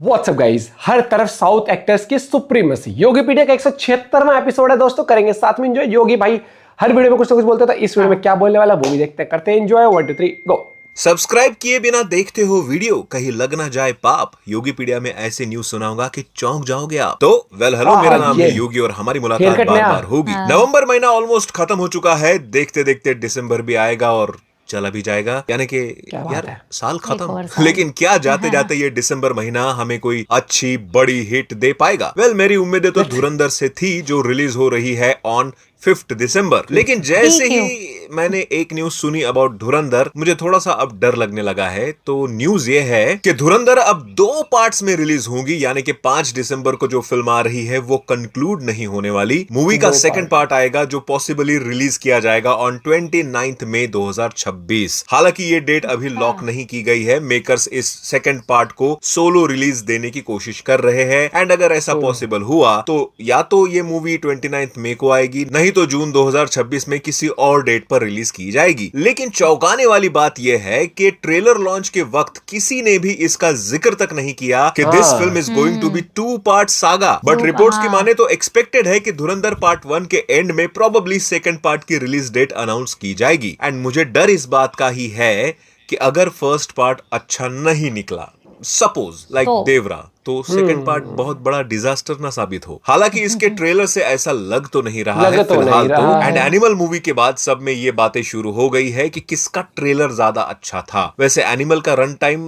What's up guys, हर तरफ south actors की supremacy. योगीपीडिया का 176वां एपिसोड है दोस्तों, करेंगे साथ में एंजॉय। योगी भाई हर वीडियो में कुछ ना कुछ बोलते हैं, तो इस वीडियो में क्या बोलने वाला वो भी देखते हैं, करते हैं एंजॉय। 1 2 3 गो। सब्सक्राइब किए बिना देखते हो वीडियो, कहीं लग ना जाए पाप। योगीपीडिया में ऐसे न्यूज सुनाऊंगा कि चौंक जाओगे आप। तो हेलो, मेरा नाम है योगी और हमारी मुलाकात बार बार होगी। नवंबर महीना ऑलमोस्ट खत्म हो चुका है, देखते देखते दिसंबर भी आएगा और चला भी जाएगा, यानी कि यार साल खत्म। लेकिन क्या जाते जाते ये दिसंबर महीना हमें कोई अच्छी बड़ी हिट दे पाएगा? मेरी उम्मीदें तो धुरंधर से थी, जो रिलीज हो रही है ऑन 5 दिसंबर। लेकिन जैसे ही मैंने एक न्यूज सुनी अबाउट धुरंधर, मुझे थोड़ा सा अब डर लगने लगा है। तो न्यूज ये है कि धुरंधर अब 2 पार्ट्स में रिलीज होंगी, यानी कि 5 दिसंबर को जो फिल्म आ रही है वो कंक्लूड नहीं होने वाली। मूवी का सेकंड पार्ट आएगा जो पॉसिबली रिलीज किया जाएगा ऑन 29 मई 2026। हालांकि ये डेट अभी लॉक नहीं की गई है। मेकर्स इस सेकंड पार्ट को सोलो रिलीज देने की कोशिश कर रहे हैं, एंड अगर ऐसा पॉसिबल हुआ तो या तो ये मूवी 29 मई को आएगी, नहीं तो जून 2026 में किसी और डेट पर रिलीज की जाएगी। लेकिन चौंकाने वाली बात यह है कि ट्रेलर लॉन्च के वक्त किसी ने भी इसका जिक्र तक नहीं किया कि this film is going to be 2 part saga. But reports की माने तो एक्सपेक्टेड है कि धुरंधर पार्ट 1 के एंड में प्रोबेबली सेकंड पार्ट की रिलीज डेट अनाउंस की जाएगी। एंड मुझे डर इस बात का ही है कि अगर फर्स्ट पार्ट अच्छा नहीं निकला, सपोज लाइक देवरा, तो सेकंड पार्ट बहुत बड़ा डिजास्टर ना साबित हो। हालांकि इसके ट्रेलर से ऐसा लग तो नहीं रहा है फिलहाल तो। एंड एनिमल मूवी के बाद सब में ये बातें शुरू हो गई है कि किसका ट्रेलर ज्यादा अच्छा था। वैसे एनिमल का रन टाइम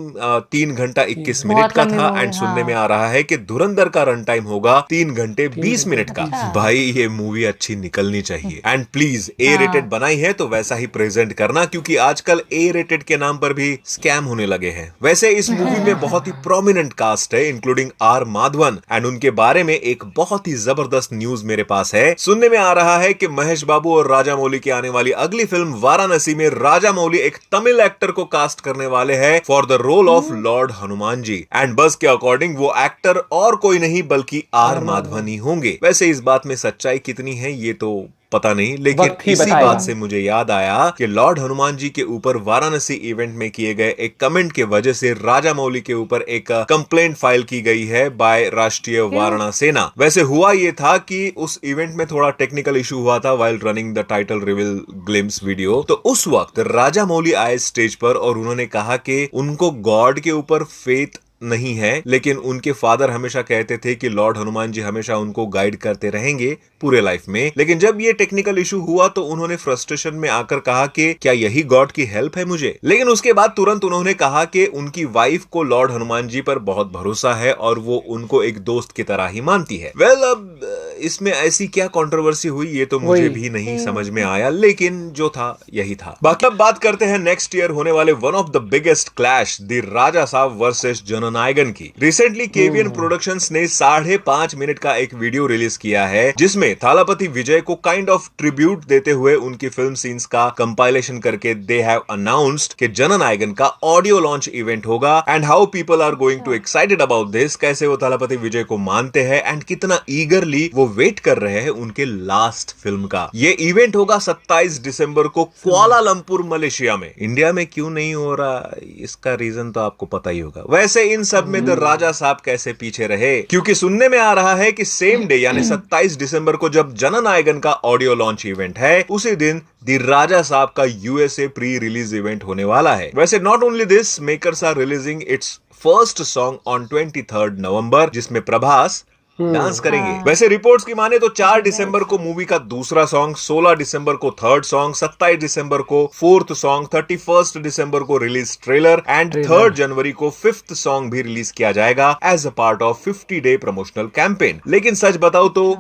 3 घंटा 21 मिनट का था, एंड सुनने में आ रहा है कि धुरंधर का रन टाइम होगा 3 घंटे 20 मिनट का। भाई ये मूवी अच्छी निकलनी चाहिए, एंड प्लीज ए रेटेड बनाई है तो वैसा ही प्रेजेंट करना, क्योंकि आजकल ए रेटेड के नाम पर भी स्कैम होने लगे हैं। वैसे इस मूवी में बहुत ही प्रोमिनेंट कास्ट है, इंक्लूडिंग आर माधवन, एंड उनके बारे में एक बहुत ही जबरदस्त न्यूज मेरे पास है। सुनने में आ रहा है कि महेश बाबू और राजा मौली की आने वाली अगली फिल्म वाराणसी में राजा मौली एक तमिल एक्टर को कास्ट करने वाले हैं for the role of lord Hanuman ji. And बस के अकॉर्डिंग वो एक्टर और कोई नहीं बल्कि आर माधवन ही होंगे। वैसे इस बात में सच्चाई कितनी है ये तो पता नहीं, लेकिन इसी बात से मुझे याद आया कि लॉर्ड हनुमान जी के ऊपर वाराणसी इवेंट में किए गए एक कमेंट के वजह से राजा मौली के ऊपर एक कंप्लेंट फाइल की गई है बाय राष्ट्रीय वारणा सेना। वैसे हुआ ये था कि उस इवेंट में थोड़ा टेक्निकल इशू हुआ था while running the title reveal glimpse video. तो उस वक्त राजा मौली आए स्टेज पर और उन्होंने कहा कि उनको गॉड के ऊपर फेथ नहीं है, लेकिन उनके फादर हमेशा कहते थे कि लॉर्ड हनुमान जी हमेशा उनको गाइड करते रहेंगे पूरे लाइफ में। लेकिन जब ये टेक्निकल इशू हुआ तो उन्होंने फ्रस्ट्रेशन में आकर कहा कि क्या यही गॉड की हेल्प है मुझे। लेकिन उसके बाद तुरंत उन्होंने कहा कि उनकी वाइफ को लॉर्ड हनुमान जी पर बहुत भरोसा है और वो उनको एक दोस्त की तरह ही मानती है। अब इसमें ऐसी क्या कंट्रोवर्सी हुई ये तो मुझे भी नहीं समझ में आया, लेकिन जो था यही था। बाकी अब बात करते हैं नेक्स्ट ईयर होने वाले one of the biggest clash, the Raja Saab versus जननायगन की। रिसेंटली केवीएन प्रोडक्शंस ने 5.5 मिनट का एक वीडियो रिलीज किया है, जिसमें थालापति विजय को काइंड ऑफ ट्रिब्यूट देते हुए उनकी फिल्म सीन्स का कंपाइलेशन करके दे हैव अनाउंस्ड कि जननायगन का ऑडियो लॉन्च इवेंट होगा, and how people are going to excited about this. कैसे वो थालापति विजय को मानते हैं एंड कितना ईगरली वो वेट कर रहे हैं उनके लास्ट फिल्म का। ये इवेंट होगा 27 दिसंबर को कुआलालंपुर मलेशिया में। इंडिया में क्यों नहीं हो रहा इसका रीजन तो आपको पता ही होगा। वैसे इन सब में द राजा साहब कैसे पीछे रहे, क्योंकि सुनने में आ रहा है कि सेम डे यानी 27 दिसंबर को जब जननायगन का ऑडियो लॉन्च इवेंट है, उसी दिन द राजा साहब का यूएसए प्री रिलीज इवेंट होने वाला है। वैसे not only this, makers are releasing its first song on 23 November, जिसमें प्रभास डांस करेंगे। वैसे रिपोर्ट्स की माने तो 4 दिसंबर को मूवी का दूसरा सॉन्ग, 16 दिसंबर को थर्ड सॉन्ग, 27 दिसंबर को फोर्थ सॉन्ग, 31 दिसंबर को रिलीज ट्रेलर, एंड 3 जनवरी को 5th सॉन्ग भी रिलीज किया जाएगा as a part of 50 day promotional campaign. लेकिन सच बताओ तो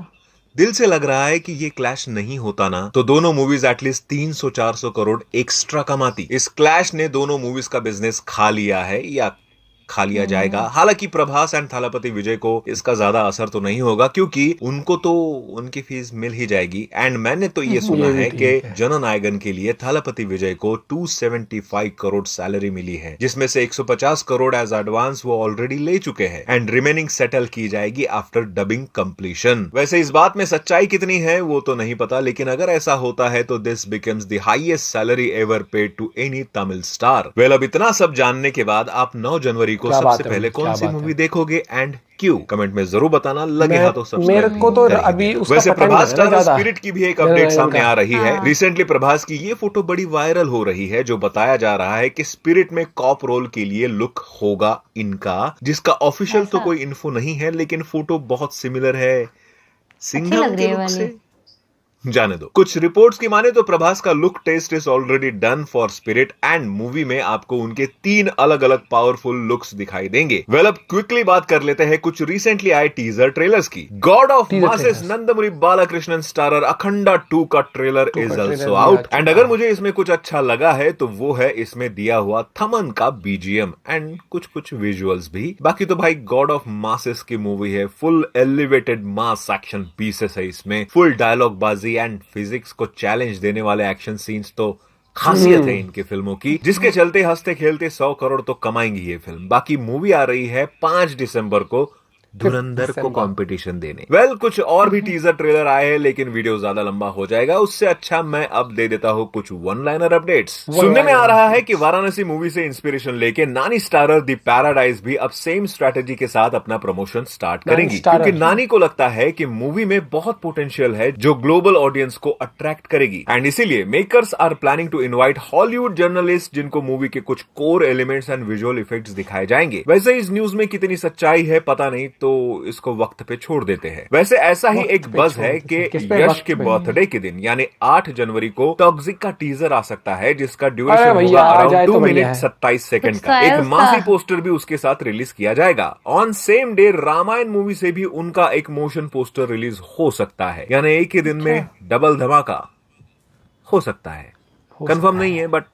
दिल से लग रहा है कि ये क्लैश नहीं होता ना तो दोनों मूवीज एटलीस्ट 300-400 करोड़ एक्स्ट्रा कमाती। इस क्लैश ने दोनों मूवीज का बिजनेस खा लिया है या खा लिया जाएगा। हालांकि प्रभास एंड थालापति विजय को इसका ज्यादा असर तो नहीं होगा, क्योंकि उनको तो उनकी फीस मिल ही जाएगी। एंड मैंने तो ये सुना है कि जननायगन के लिए थालापति विजय को 275 करोड़ सैलरी मिली है, जिसमें से 150 करोड़ एज एडवांस वो ऑलरेडी ले चुके हैं, एंड रिमेनिंग सेटल की जाएगी आफ्टर डबिंग कंप्लीशन। वैसे इस बात में सच्चाई कितनी है वो तो नहीं पता, लेकिन अगर ऐसा होता है तो this becomes the highest salary ever paid to any Tamil star. अब इतना सब जानने के बाद आप 9 जनवरी को सबसे पहले कौन सी मूवी देखोगे एंड क्यों? कमेंट में जरूर बताना। लगे हाथों सब्सक्राइब मेरे को तो अभी उसका वैसे पता प्रभास नहीं है स्टार स्पिरिट की भी एक अपडेट सामने आ रही है। रिसेंटली प्रभास की ये फोटो बड़ी वायरल हो रही है, जो बताया जा रहा है कि स्पिरिट में कॉप रोल के लिए लुक होगा इनका, जिसका ऑफिशियल तो कोई इन्फो नहीं है, लेकिन फोटो बहुत सिमिलर है सिंघम के लुक से। जाने दो। कुछ रिपोर्ट्स की माने तो प्रभास का look test is already done for Spirit and movie में आपको उनके 3 अलग अलग पावरफुल लुक्स दिखाई देंगे। वेल, अब क्विकली बात कर लेते हैं कुछ रिसेंटली आए टीजर ट्रेलर्स की। God of masses Nandamuri Balakrishnan starrer Akhanda 2 का trailer is also out and अगर मुझे इसमें कुछ अच्छा लगा है तो वो है इसमें दिया हुआ थमन का बीजीएम एंड कुछ विजुअल्स भी। बाकी तो भाई गॉड ऑफ मासेस की मूवी है, full elevated mass action pieces है इसमें, फुल डायलॉग बाजी एंड फिजिक्स को चैलेंज देने वाले एक्शन सीन्स तो खासियत है इनकी फिल्मों की, जिसके चलते हंसते खेलते 100 करोड़ तो कमाएंगी ये फिल्म। बाकी मूवी आ रही है 5 दिसंबर को धुरंधर को कंपटीशन देने। वेल, कुछ और भी टीजर ट्रेलर आए हैं, लेकिन वीडियो ज्यादा लंबा हो जाएगा, उससे अच्छा मैं अब दे देता हूं कुछ वन लाइनर अपडेट्स। सुनने में आ रहा है कि वाराणसी मूवी से इंस्पिरेशन लेके नानी स्टारर दी पैराडाइज भी अब सेम स्ट्रेटेजी के साथ अपना प्रमोशन स्टार्ट करेंगी, क्योंकि नानी को लगता है कि मूवी में बहुत पोटेंशियल है जो ग्लोबल ऑडियंस को अट्रैक्ट करेगी एंड इसीलिए makers are planning to invite Hollywood journalist जिनको मूवी के कुछ core elements and visual effects दिखाए जाएंगे। वैसे इस न्यूज में कितनी सच्चाई है पता नहीं, तो इसको वक्त पे छोड़ देते हैं। वैसे ऐसा ही एक बज़ है कि यश के बर्थडे के दिन यानी 8 जनवरी को टॉक्सिक का टीजर आ सकता है, जिसका ड्यूरेशन होगा अराउंड 2 मिनट 27 सेकंड का। एक मासी पोस्टर भी उसके साथ रिलीज किया जाएगा। On same day Ramayana movie से भी उनका एक मोशन पोस्टर रिलीज हो सकता है, यानी एक ही दिन में डबल धमाका हो सकता है। कंफर्म नहीं है बट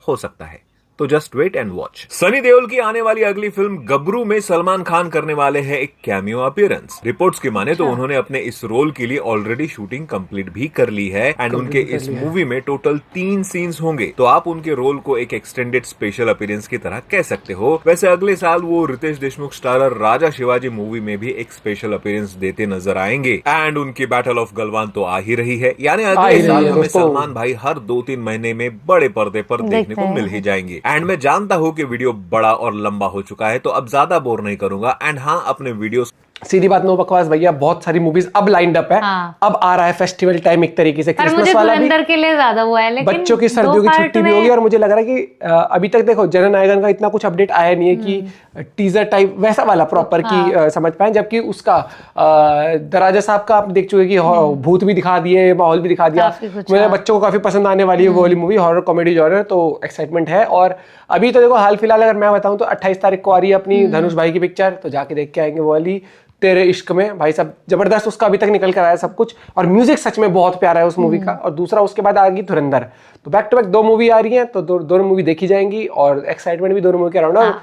हो सकता है, तो just wait and watch. Sunny Deol की आने वाली अगली फिल्म गबरू में सलमान खान करने वाले हैं एक कैमियो अपीयरेंस। रिपोर्ट्स की माने तो उन्होंने अपने इस रोल के लिए ऑलरेडी शूटिंग कंप्लीट भी कर ली है एंड उनके इस मूवी में टोटल 3 सीन्स होंगे, तो आप उनके रोल को एक एक्सटेंडेड स्पेशल अपीयरेंस की तरह कह सकते हो। वैसे अगले साल वो रितेश देशमुख स्टारर राजा शिवाजी मूवी में भी एक स्पेशल अपीयरेंस देते नजर आएंगे एंड उनकी बैटल ऑफ गलवान तो आ ही रही है, यानी अगले साल हमें सलमान भाई हर 2-3 महीने में बड़े पर्दे पर देखने को मिल ही जाएंगे। एंड मैं जानता हूं कि वीडियो बड़ा और लंबा हो चुका है, तो अब ज्यादा बोर नहीं करूंगा एंड हाँ, अपने वीडियो सीधी बात, नो बकवास भैया, बहुत सारी मूवीज अब लाइंड अप है। अब आ रहा है फेस्टिवल टाइम एक तरीके से, क्रिसमस वाला भी के लिए ज्यादा हुआ है, लेकिन बच्चों की सर्दियों की छुट्टी भी होगी और मुझे लग रहा है कि अभी तक देखो जननायकन का इतना कुछ अपडेट आया नहीं है कि टीजर टाइप वैसा वाला प्रॉपर की समझ पाए, जबकि उसका दराजा साहब का आप देख चुके कि भूत भी दिखा दिए, माहौल भी दिखा दिया। मेरे बच्चों को काफी पसंद आने वाली है वो वाली मूवी, हॉरर कॉमेडी जॉनर, तो एक्साइटमेंट है। और अभी तो देखो हाल फिलहाल अगर मैं बताऊं तो 28 तारीख को आ रही है अपनी धनुष भाई की पिक्चर, तो जाके देख के आएंगे वो वाली तेरे इश्क में। भाई साहब जबरदस्त उसका अभी तक निकल कर आया सब कुछ, और म्यूजिक सच में बहुत प्यारा है उस मूवी का। और दूसरा उसके बाद आ गई धुरंधर, तो बैक टू बैक 2 मूवी आ रही हैं, तो दोनों मूवी देखी जाएंगी और एक्साइटमेंट भी दोनों मूवी के अराउंड।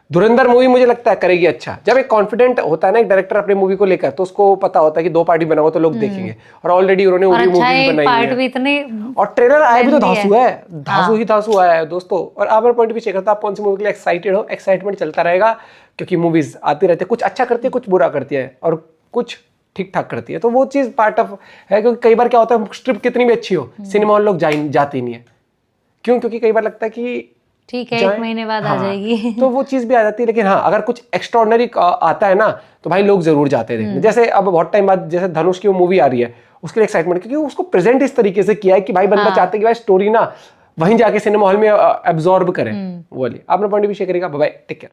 धुरंधर मूवी मुझे लगता है करेगी अच्छा। जब एक कॉन्फिडेंट होता है ना एक डायरेक्टर अपने मूवी को लेकर, तो उसको पता होता है कि 2 पार्टी बनाओ तो लोग देखेंगे, और ऑलरेडी उन्होंने मूवी बनाई है और ट्रेलर आया भी तो धांसू है, धांसू ही धांसू आया है दोस्तों। और आप मेरा पॉइंट भी चेक करता, आप कौन सी मूवी के लिए एक्साइटेड हो? एक्साइटमेंट चलता रहेगा, क्योंकि मूवीज आती रहती है, कुछ अच्छा करती है, कुछ बुरा करती है और कुछ ठीक ठाक करती है, तो वो चीज पार्ट ऑफ है। क्योंकि कई बार क्या होता है, स्क्रिप्ट कितनी भी अच्छी हो, सिनेमा हॉल लोग जाते ही नहीं है। क्यों? क्योंकि कई बार लगता है कि ठीक है 1 महीने बाद आ जाएगी, तो वो चीज भी आ जाती है। लेकिन हाँ, अगर कुछ एक्स्ट्राऑर्डिनरी आता है ना, तो भाई लोग जरूर जाते हैं। जैसे अब बहुत टाइम बाद जैसे धनुष की वो मूवी आ रही है, उसके लिए एक्साइटमेंट, क्योंकि उसको प्रेजेंट इस तरीके से किया है कि भाई बंदा चाहता है कि भाई स्टोरी ना वहीं जाके सिनेमा हॉल में एब्जॉर्ब करें। वो वाली आपने पॉइंट भी शेयर करेगा। Bye, take care.